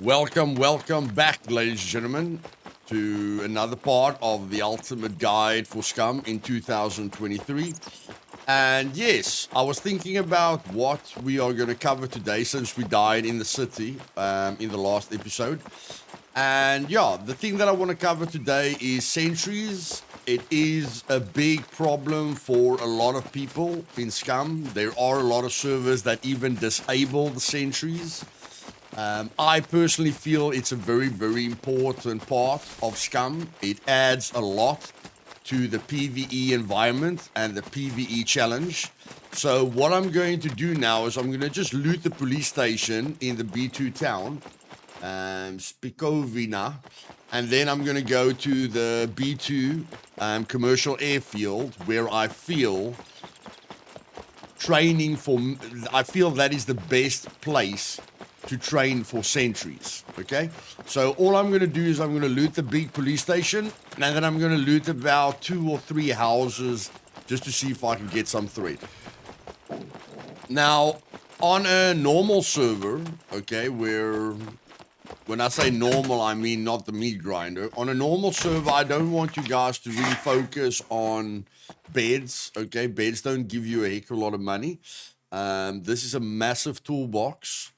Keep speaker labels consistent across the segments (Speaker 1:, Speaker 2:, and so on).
Speaker 1: Welcome back, ladies and gentlemen, to another part of the ultimate guide for Scum in 2023. And yes, I was thinking about what we are going to cover today since we died in the city in the last episode. And yeah, the thing that I want to cover today is sentries. It is a big problem for a lot of people in Scum. There are a lot of servers that even disable the sentries. I personally feel it's a very, very important part of Scum. It adds a lot to the PvE environment and the PvE challenge. So what I'm going to do now is I'm going to just loot the police station in the B2 town, Spikovina, and then I'm going to go to the B2 commercial airfield where I feel I feel that is the best place to train for sentries. Okay, so all I'm going to do is I'm going to loot the big police station, and then I'm going to loot about 2 or 3 houses just to see if I can get some thread. Now, on a normal server, okay, when I say normal, I mean not the meat grinder. On a normal server, I don't want you guys to really focus on beds, okay? Beds don't give you a heck of a lot of money. This is a massive toolbox,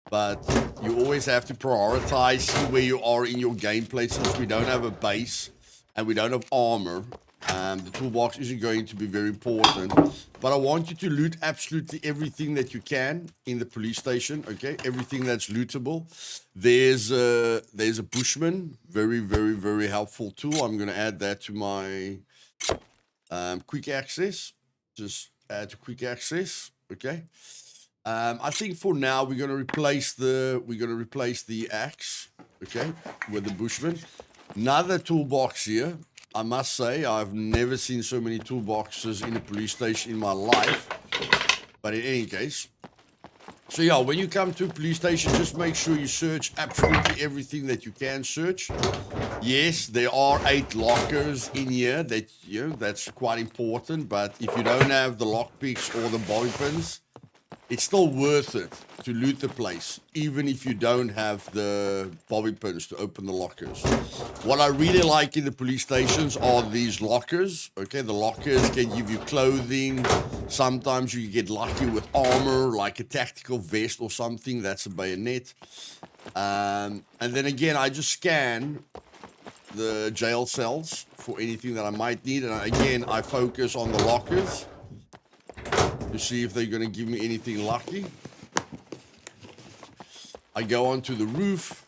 Speaker 1: but you always have to prioritize, see where you are in your gameplay. Since we don't have a base and we don't have armor, the toolbox isn't going to be very important. But I want you to loot absolutely everything that you can in the police station, okay? Everything that's lootable. There's a bushman, very, very, very helpful tool. I'm going to add that to my quick access. Just add to quick access, okay? I think for now we're gonna replace the axe, okay, with the bushman. Another toolbox here. I must say I've never seen so many toolboxes in a police station in my life. But in any case, so yeah, when you come to a police station, just make sure you search absolutely everything that you can search. Yes, there are 8 lockers in here that that's quite important. But if you don't have the lockpicks or the bobby pins, it's still worth it to loot the place, even if you don't have the bobby pins to open the lockers. What I really like in the police stations are these lockers, okay? The lockers can give you clothing. Sometimes you get lucky with armor, like a tactical vest or something. That's a bayonet. And then again, I just scan the jail cells for anything that I might need. And again, I focus on the lockers to see if they're going to give me anything lucky. I go onto the roof,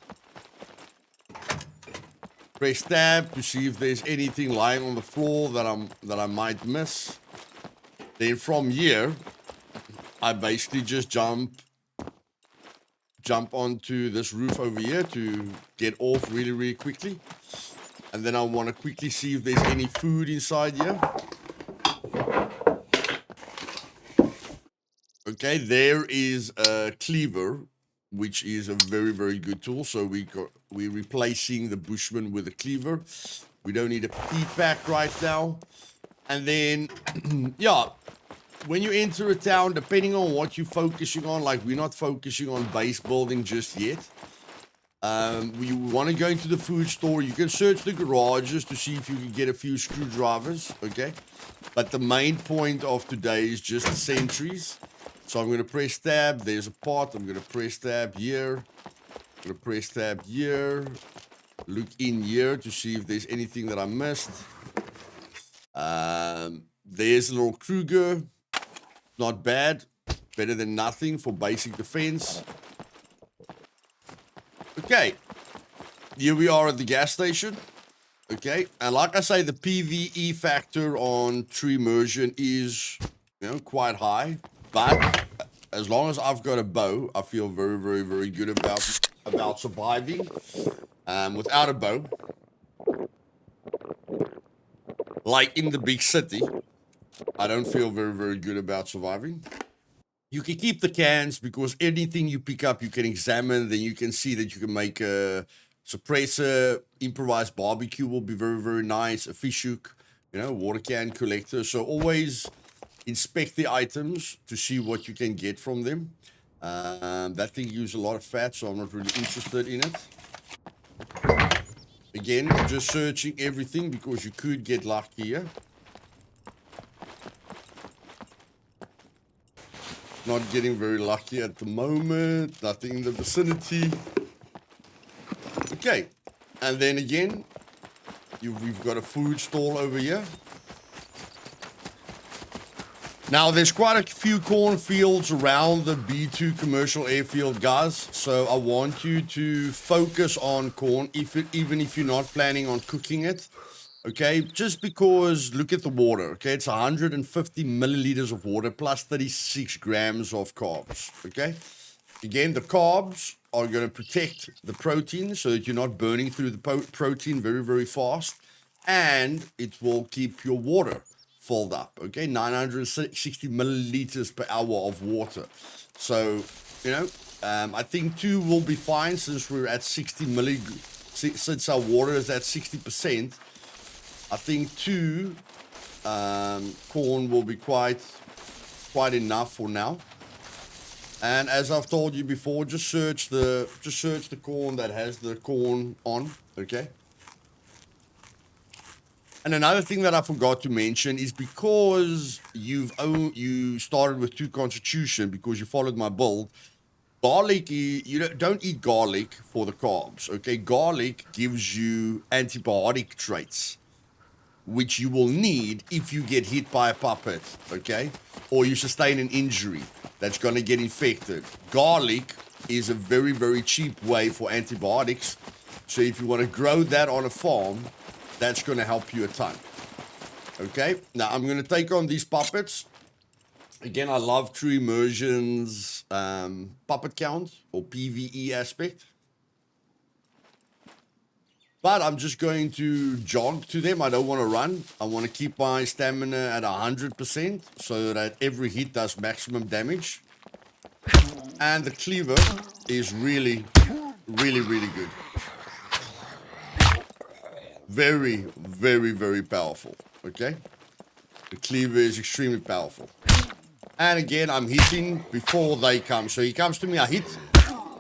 Speaker 1: press tab to see if there's anything lying on the floor that I might miss. Then from here, I basically just jump onto this roof over here to get off really, really quickly. And then I want to quickly see if there's any food inside here. Okay, there is a cleaver, which is a very, very good tool. So we're replacing the bushman with a cleaver. We don't need a P-pack right now. And then, yeah, when you enter a town, depending on what you're focusing on, like we're not focusing on base building just yet. We want to go into the food store. You can search the garages to see if you can get a few screwdrivers, okay? But the main point of today is just the sentries. So I'm going to press tab. There's a pot. I'm going to press tab here. I'm going to press tab here. Look in here to see if there's anything that I missed. There's a little Kruger. Not bad. Better than nothing for basic defense. Okay. Here we are at the gas station. Okay. And like I say, the PvE factor on true immersion is, quite high. But as long as I've got a bow, I feel very, very, very good about surviving. Without a bow, like in the big city, I don't feel very, very good about surviving. You can keep the cans because anything you pick up, you can examine. Then you can see that you can make a suppressor, improvised barbecue will be very, very nice. A fish hook, water can collector. So always inspect the items to see what you can get from them. That thing uses a lot of fat, so I'm not really interested in it. Again, just searching everything because you could get lucky here. Not getting very lucky at the moment. Nothing in the vicinity. Okay. And then again, we've got a food stall over here. Now, there's quite a few cornfields around the B2 commercial airfield, guys. So I want you to focus on corn, even if you're not planning on cooking it. Okay, just because, look at the water, okay? It's 150 milliliters of water plus 36 grams of carbs, okay? Again, the carbs are going to protect the protein so that you're not burning through the protein very, very fast. And it will keep your water filled up, okay? 960 milliliters per hour of water. So, you know, I think 2 will be fine since we're at 60 since our water is at 60%. I think 2 corn will be quite enough for now. And as I've told you before, just search the corn that has the corn on, okay? And another thing that I forgot to mention is because you started with 2 constitution because you followed my build. Garlic, you don't eat garlic for the carbs, okay? Garlic gives you antibiotic traits, which you will need if you get hit by a puppet, okay? Or you sustain an injury that's going to get infected. Garlic is a very, very cheap way for antibiotics. So if you want to grow that on a farm, that's going to help you a ton. Okay, now I'm going to take on these puppets. Again, I love True Immersion's puppet count or PVE aspect. But I'm just going to jog to them. I don't want to run. I want to keep my stamina at 100% so that every hit does maximum damage. And the cleaver is really, really, really good. Very, very, very powerful, okay? The cleaver is extremely powerful. And again, I'm hitting before they come. So he comes to me, I hit.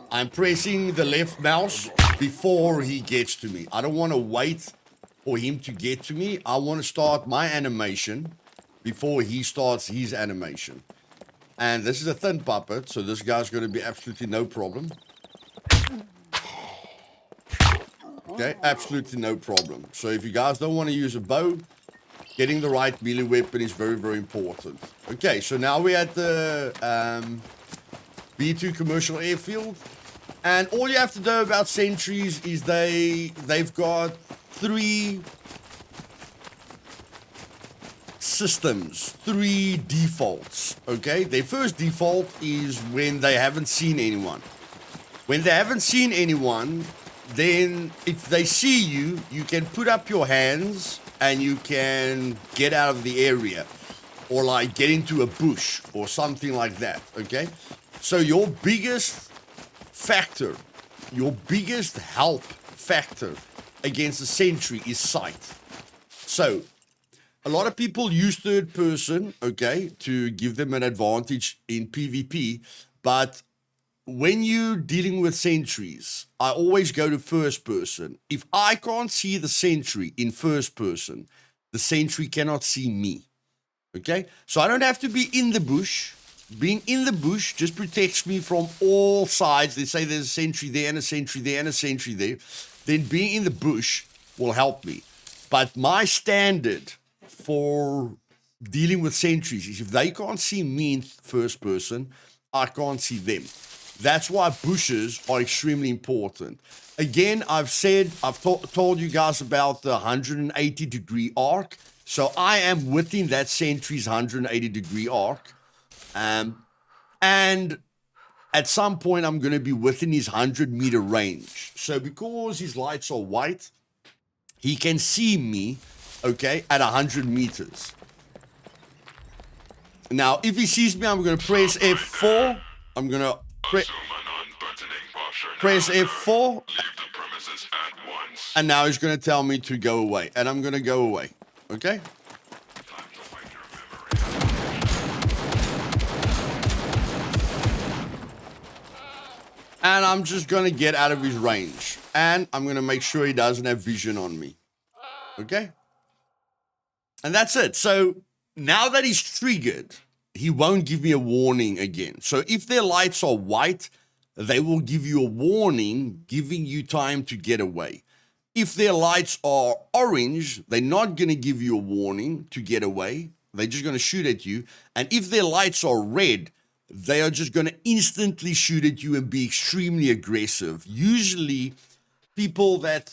Speaker 1: I'm pressing the left mouse before he gets to me. I don't want to wait for him to get to me. I want to start my animation before he starts his animation. And this is a thin puppet, so this guy's going to be absolutely no problem. Okay, absolutely no problem. So if you guys don't want to use a bow, getting the right melee weapon is very, very important. Okay, so now we're at the B2 commercial airfield. And all you have to know about Sentries is they've got 3 systems, 3 defaults, okay? Their first default is when they haven't seen anyone. When they haven't seen anyone, then if they see you, you can put up your hands and you can get out of the area or like get into a bush or something like that, okay? So your biggest factor, your biggest help factor against a sentry is sight. So a lot of people use third person, okay, to give them an advantage in PvP, but when you're dealing with sentries, I always go to first person. If I can't see the sentry in first person, the sentry cannot see me, okay? So I don't have to be in the bush. Being in the bush just protects me from all sides. They say there's a sentry there and a sentry there and a sentry there. Then being in the bush will help me. But my standard for dealing with sentries is if they can't see me in first person, I can't see them. That's why bushes are extremely important. Again, I've told you guys about the 180-degree arc. So I am within that sentry's 180-degree arc. And at some point, I'm going to be within his 100-meter range. So because his lights are white, he can see me, okay, at 100 meters. Now, if he sees me, I'm going to press F4. I'm going to press F4. And now he's going to tell me to go away. And I'm going to go away, okay? And I'm just going to get out of his range. And I'm going to make sure he doesn't have vision on me. Okay? And that's it. So now that he's triggered, he won't give me a warning again. So if their lights are white, they will give you a warning, giving you time to get away. If their lights are orange, they're not going to give you a warning to get away. They're just going to shoot at you. And if their lights are red, they are just going to instantly shoot at you and be extremely aggressive. Usually, people that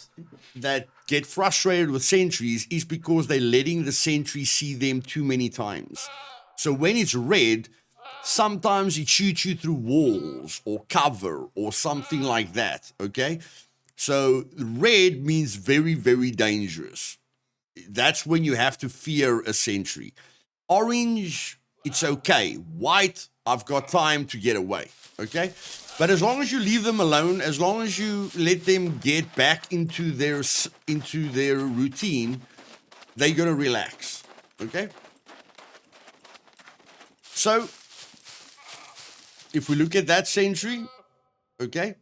Speaker 1: get frustrated with sentries is because they're letting the sentry see them too many times. So when it's red, sometimes it shoots you through walls or cover or something like that, okay? So red means very, very dangerous. That's when you have to fear a sentry. Orange, it's okay. White, I've got time to get away, okay? But as long as you leave them alone, as long as you let them get back into their routine, they're going to relax, okay? So, if we look at that sentry, okay,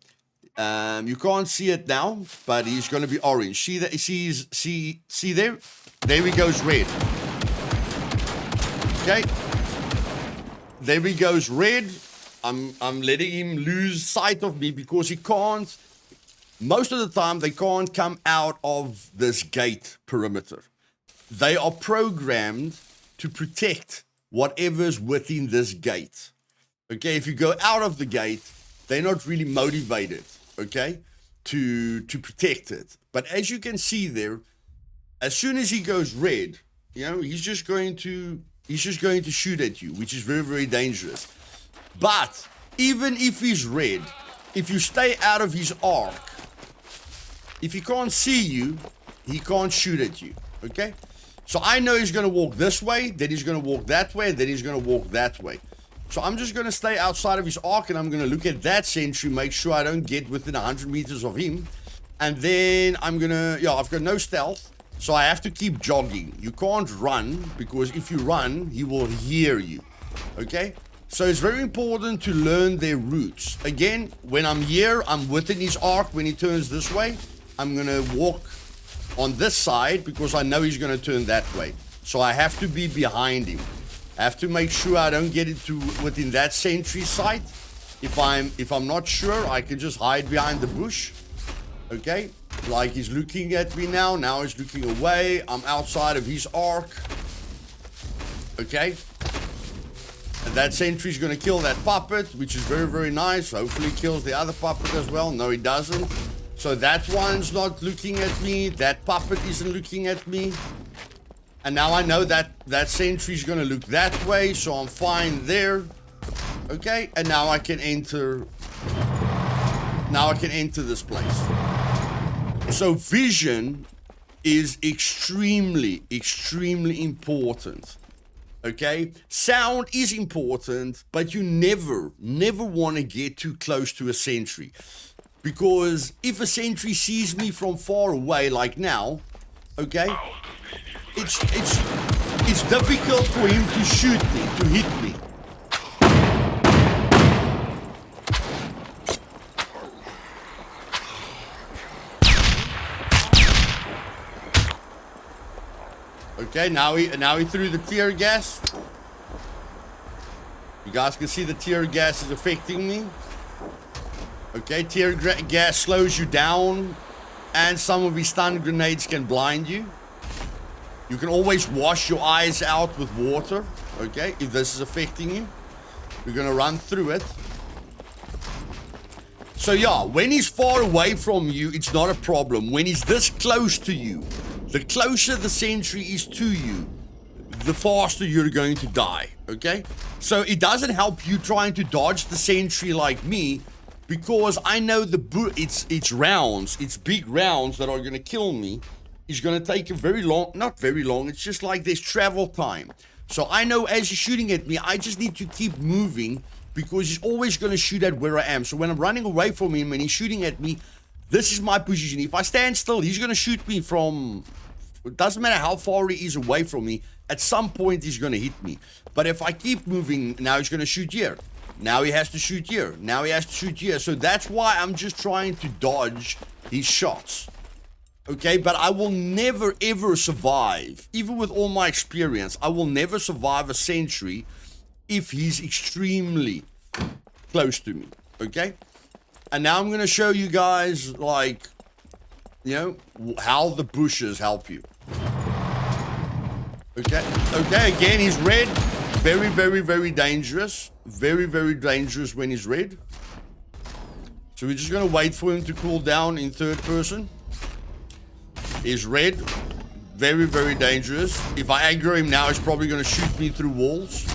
Speaker 1: you can't see it now, but he's going to be orange. See that? See there? There he goes, red. Okay. There he goes, red. I'm letting him lose sight of me because he can't. Most of the time, they can't come out of this gate perimeter. They are programmed to protect whatever's within this gate. Okay, if you go out of the gate, they're not really motivated, okay, to protect it. But as you can see there, as soon as he goes red, you know, he's just going to shoot at you, which is very, very dangerous. But even if he's red, if you stay out of his arc, if he can't see you, he can't shoot at you, okay? So I know he's going to walk this way, then he's going to walk that way, and then he's going to walk that way. So I'm just going to stay outside of his arc, and I'm going to look at that sentry, make sure I don't get within 100 meters of him. And then I'm going to, I've got no stealth, so I have to keep jogging. You can't run, because if you run, he will hear you, okay? So it's very important to learn their routes. Again, when I'm here, I'm within his arc. When he turns this way, I'm going to walk on this side because I know he's going to turn that way. So I have to be behind him. I have to make sure I don't get into within that sentry sight. If I'm not sure, I can just hide behind the bush. Okay? Like he's looking at me now. Now he's looking away. I'm outside of his arc. Okay? And that sentry's going to kill that puppet, which is very, very nice. Hopefully he kills the other puppet as well. No, he doesn't. So that one's not looking at me. That puppet isn't looking at me. And now I know that that sentry's going to look that way, so I'm fine there. Okay, and now I can enter. Now I can enter this place. So vision is extremely, extremely important. Okay, sound is important, but you never want to get too close to a sentry. Because if a sentry sees me from far away, like now, okay, it's difficult for him to shoot me, to hit me. Okay, now he threw the tear gas. You guys can see the tear gas is affecting me. Okay, tear gas slows you down, and some of his stun grenades can blind you. You can always wash your eyes out with water, okay, if this is affecting you. We're going to run through it. So yeah, when he's far away from you, it's not a problem. When he's this close to you, the closer the sentry is to you, the faster you're going to die, okay? So it doesn't help you trying to dodge the sentry like me, because I know it's rounds, it's big rounds that are going to kill me. It's going to take a very long, not very long, it's just like there's travel time. So I know as he's shooting at me, I just need to keep moving, because he's always going to shoot at where I am. So when I'm running away from him and he's shooting at me, this is my position. If I stand still, he's going to shoot me from, it doesn't matter how far he is away from me, at some point he's going to hit me. But if I keep moving, now he's going to shoot here. Now he has to shoot here. Now he has to shoot here. So that's why I'm just trying to dodge his shots. Okay, but I will never ever survive, even with all my experience, I will never survive a sentry if he's extremely close to me. Okay? And now I'm going to show you guys, like, you know, how the bushes help you. Okay, again, he's red. Very, very, very dangerous. Very, very dangerous when he's red. So we're just going to wait for him to cool down in third person. He's red. Very, very dangerous. If I aggro him now, he's probably going to shoot me through walls.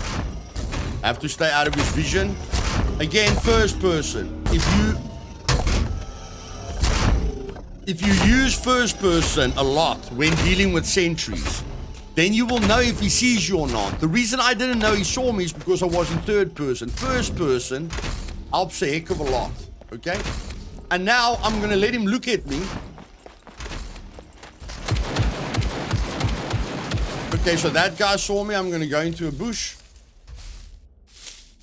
Speaker 1: I have to stay out of his vision. Again, first person. If you use first person a lot when dealing with sentries, then you will know if he sees you or not. The reason I didn't know he saw me is because I was in third person. First person helps a heck of a lot, okay? And now I'm gonna let him look at me. Okay, so that guy saw me. I'm gonna go into a bush.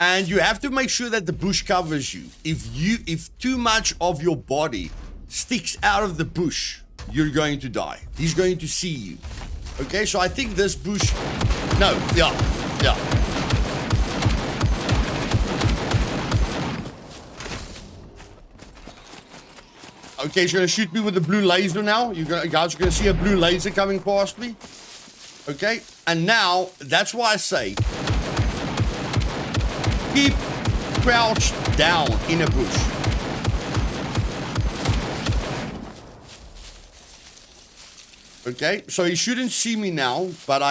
Speaker 1: And you have to make sure that the bush covers you. If too much of your body sticks out of the bush, you're going to die. He's going to see you. Okay, so I think this bush... No, yeah. Okay, he's going to shoot me with a blue laser now. You guys are going to see a blue laser coming past me. Okay, and now, that's why I say... keep crouched down in a bush. Okay, so he shouldn't see me now, but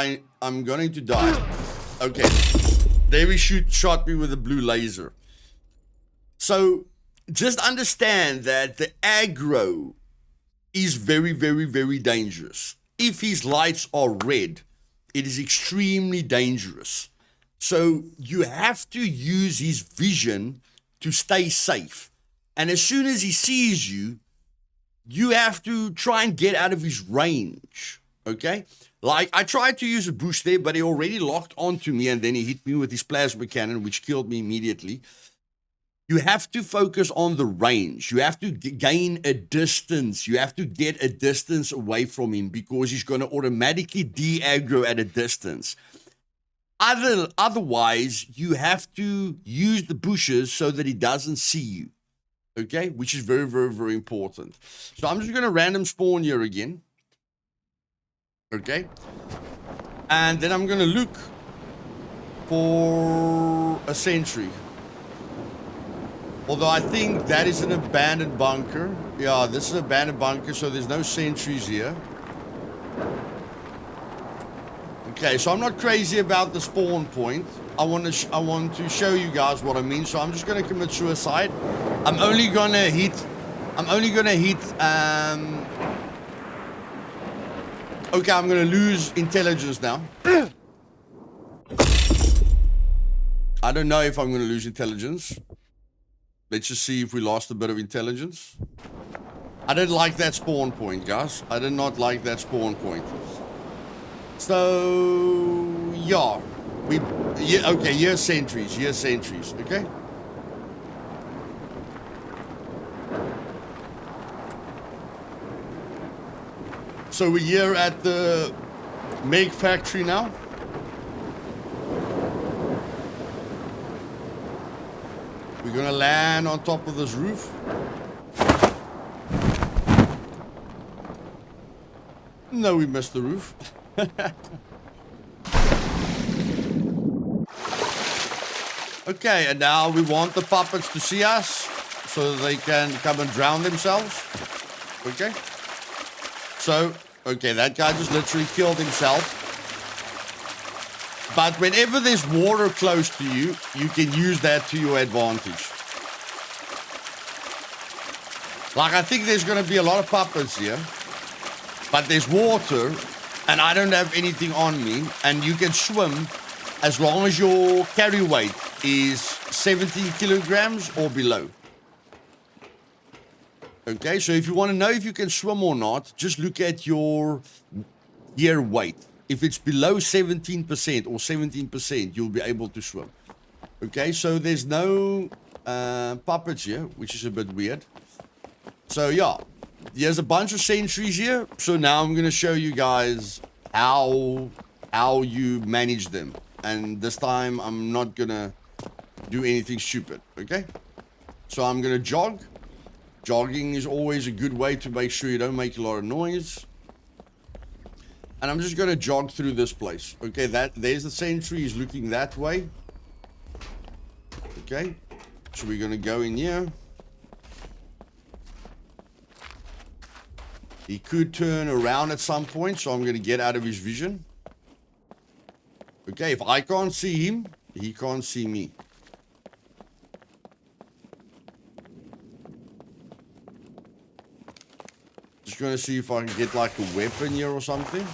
Speaker 1: I'm going to die. Okay, there he shot me with a blue laser. So just understand that the aggro is very, very, very dangerous. If his lights are red, it is extremely dangerous. So you have to use his vision to stay safe. And as soon as he sees you, you have to try and get out of his range, okay? Like, I tried to use a bush there, but he already locked onto me, and then he hit me with his plasma cannon, which killed me immediately. You have to focus on the range. You have to gain a distance. You have to get a distance away from him, because he's going to automatically de-aggro at a distance. Otherwise, you have to use the bushes so that he doesn't see you. Okay, which is very, very, very important. So I'm just going to random spawn here again. Okay. And then I'm going to look for a sentry. Although I think that is an abandoned bunker. Yeah, this is an abandoned bunker, so there's no sentries here. Okay, so I'm not crazy about the spawn point. I want to show you guys what I mean. So I'm just going to commit suicide. I'm only going to hit. Okay, I'm going to lose intelligence now. I don't know if I'm going to lose intelligence. Let's just see if we lost a bit of intelligence. I didn't like that spawn point, guys. I did not like that spawn point. So, yeah. Okay, here's sentries. Okay? So we're here at the Meg factory now. We're gonna land on top of this roof. No, we missed the roof. Okay, and now we want the puppets to see us so that they can come and drown themselves. Okay. So, okay, that guy just literally killed himself. But whenever there's water close to you, you can use that to your advantage. Like, I think there's going to be a lot of puppets here. But there's water, and I don't have anything on me. And you can swim as long as your carry weight is 17 kilograms or below. Okay, so if you want to know if you can swim or not, just look at your weight. If it's below 17% or 17%, you'll be able to swim. Okay, so there's no puppets here, which is a bit weird. So yeah, there's a bunch of sentries here. So now I'm gonna show you guys how you manage them. And this time I'm not gonna do anything stupid, okay? So I'm gonna jog. Jogging is always a good way to make sure you don't make a lot of noise. And I'm just gonna jog through this place. Okay, there's the sentry, he's looking that way. Okay, so we're gonna go in here. He could turn around at some point, so I'm gonna get out of his vision. Okay, if I can't see him, he can't see me. Just gonna see if I can get like a weapon here or something.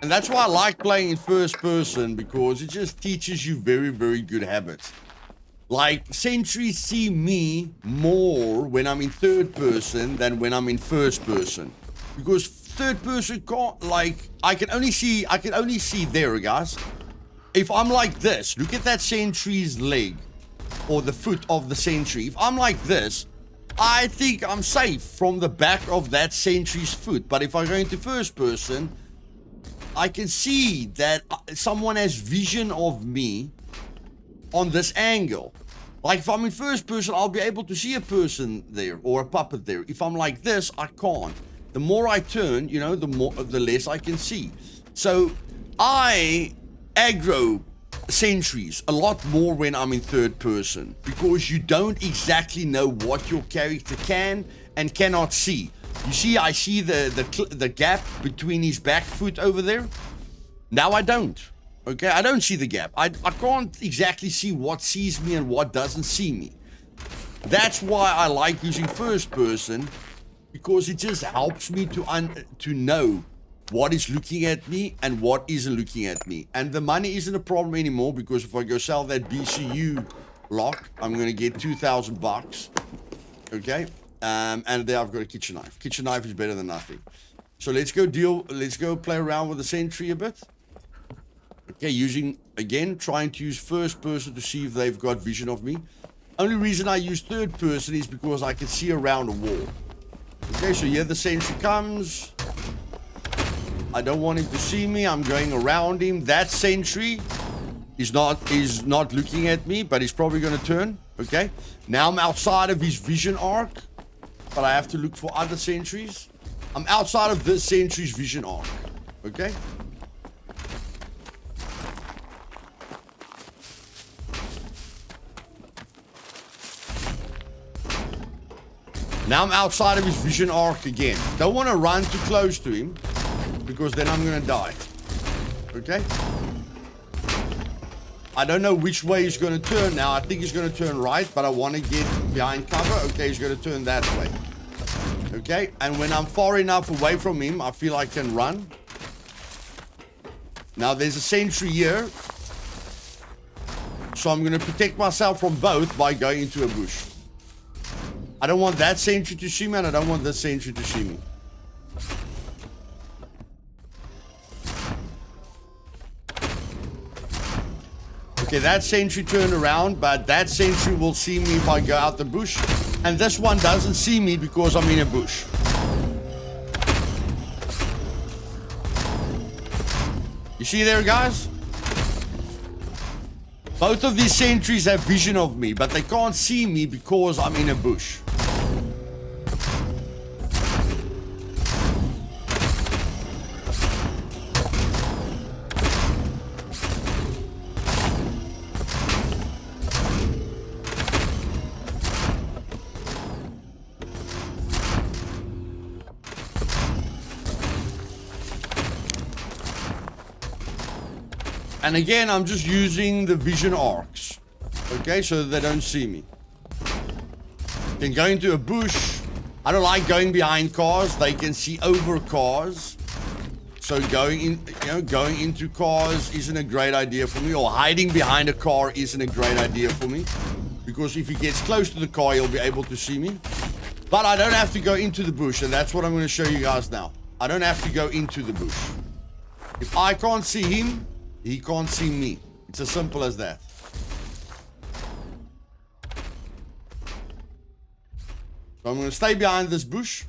Speaker 1: And that's why I like playing in first person, because it just teaches you very, very good habits. Like, sentries see me more when I'm in third person than when I'm in first person. Because third person can't, like, I can only see there, guys. If I'm like this, look at that sentry's leg, or the foot of the sentry. If I'm like this, I think I'm safe from the back of that sentry's foot. But if I go into first person, I can see that someone has vision of me on this angle. Like if I'm in first person, I'll be able to see a person there or a puppet there. If I'm like this, I can't. The more I turn, you know, the less I can see. So I aggro sentries a lot more when I'm in third person, because you don't exactly know what your character can and cannot see. You see, I see the gap between his back foot over there. Now I don't. Okay, I don't see the gap. I can't exactly see what sees me and what doesn't see me. That's why I like using first person, because it just helps me to know what is looking at me and what isn't looking at me. And the money isn't a problem anymore, because if I go sell that BCU lock, I'm gonna get 2,000 bucks. Okay. And there I've got a kitchen knife. Kitchen knife is better than nothing. So let's go play around with the sentry a bit. Okay, trying to use first person to see if they've got vision of me. Only reason I use third person is because I can see around a wall. Okay, so here the sentry comes. I don't want him to see me. I'm going around him. That sentry is not looking at me, but he's probably going to turn. Okay, now I'm outside of his vision arc. But I have to look for other sentries. I'm outside of this sentry's vision arc. Okay? Now I'm outside of his vision arc again. Don't want to run too close to him, because then I'm going to die. Okay? I don't know which way he's going to turn now. I think he's going to turn right, but I want to get behind cover. Okay, he's going to turn that way. Okay, and when I'm far enough away from him, I feel I can run. Now there's a sentry here. So I'm going to protect myself from both by going into a bush. I don't want that sentry to see me, and I don't want this sentry to see me. Okay, that sentry turned around, but that sentry will see me if I go out the bush. And this one doesn't see me because I'm in a bush. You see there, guys? Both of these sentries have vision of me, but they can't see me because I'm in a bush. And again, I'm just using the vision arcs. Okay, so they don't see me. Then go into a bush. I don't like going behind cars. They can see over cars. So going into cars isn't a great idea for me. Or hiding behind a car isn't a great idea for me. Because if he gets close to the car, he'll be able to see me. But I don't have to go into the bush, and that's what I'm going to show you guys now. I don't have to go into the bush. If I can't see him, he can't see me. It's as simple as that. So I'm going to stay behind this bush.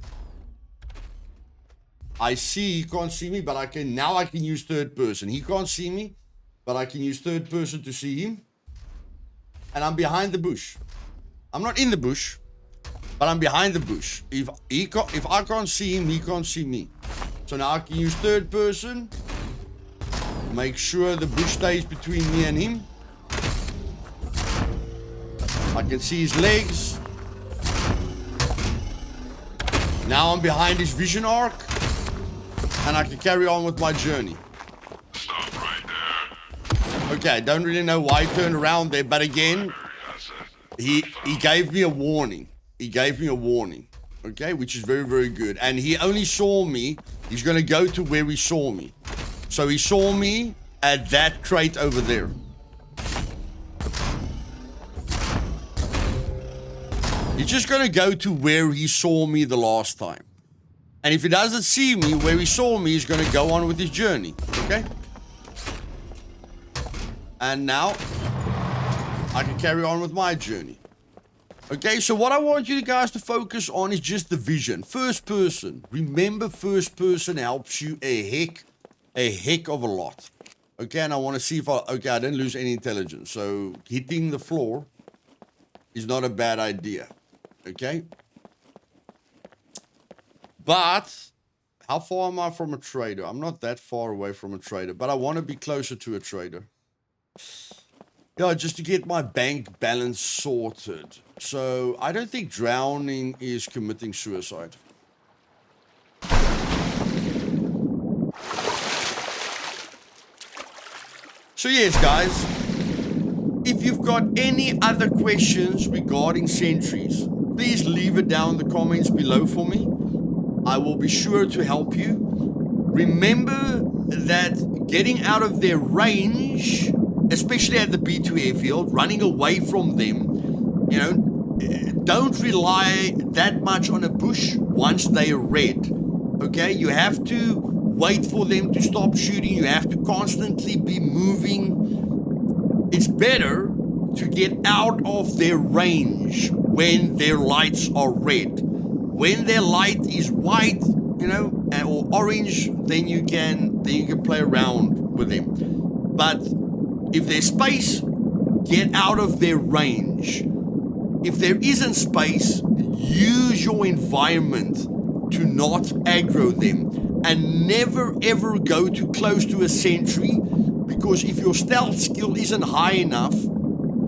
Speaker 1: I see he can't see me, but I can use third person. He can't see me, but I can use third person to see him. And I'm behind the bush. I'm not in the bush, but I'm behind the bush. If I can't see him, he can't see me. So now I can use third person. Make sure the bush stays between me and him. I can see his legs. Now I'm behind his vision arc. And I can carry on with my journey.
Speaker 2: Stop right there.
Speaker 1: Okay, I don't really know why he turned around there, but again, he gave me a warning. He gave me a warning, okay, which is very, very good. And he only saw me. He's going to go to where he saw me. So he saw me at that crate over there. He's just going to go to where he saw me the last time. And if he doesn't see me where he saw me, he's going to go on with his journey, okay? And now, I can carry on with my journey. Okay, so what I want you guys to focus on is just the vision. First person. Remember, first person helps you a heck of a lot. Okay, and I want to see if I didn't lose any intelligence. So, hitting the floor is not a bad idea. Okay? But, how far am I from a trader? I'm not that far away from a trader, but I want to be closer to a trader. Yeah, just to get my bank balance sorted. So, I don't think drowning is committing suicide. So yes, guys, if you've got any other questions regarding sentries, please leave it down in the comments below for me. I will be sure to help you. Remember that getting out of their range, especially at the B2 airfield, running away from them, you know, don't rely that much on a bush once they are red. Okay, you have to wait for them to stop shooting. You have to constantly be moving. It's better to get out of their range when their lights are red. When their light is white, you know, or orange, then you can play around with them. But if there's space, get out of their range. If there isn't space, use your environment to not aggro them. And never ever go too close to a sentry, because if your stealth skill isn't high enough,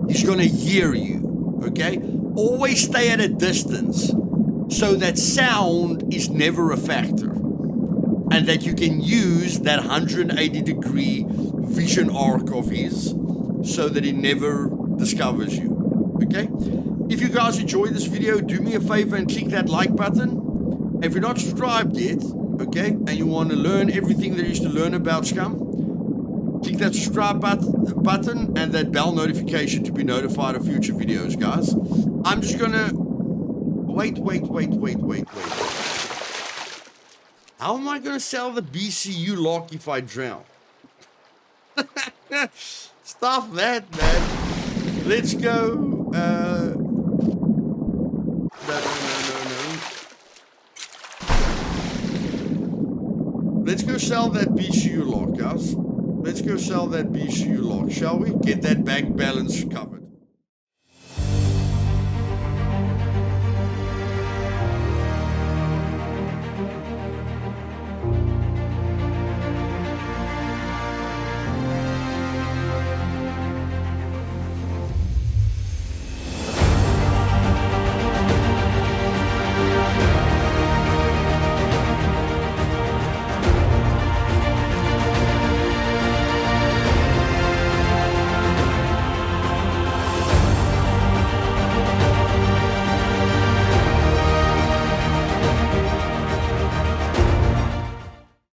Speaker 1: he's gonna hear you, okay? Always stay at a distance so that sound is never a factor. And that you can use that 180-degree vision arc of his so that he never discovers you, okay? If you guys enjoyed this video, do me a favor and click that like button. If you're not subscribed yet, okay, and you want to learn everything there is to learn about Scum, click that subscribe button and that bell notification to be notified of future videos, guys. I'm just gonna... Wait. How am I gonna sell the BCU lock if I drown? Stop that, man. Let's go. No. Let's go sell that BCU lock, guys. Let's go sell that BCU lock, shall we? Get that bank balance covered.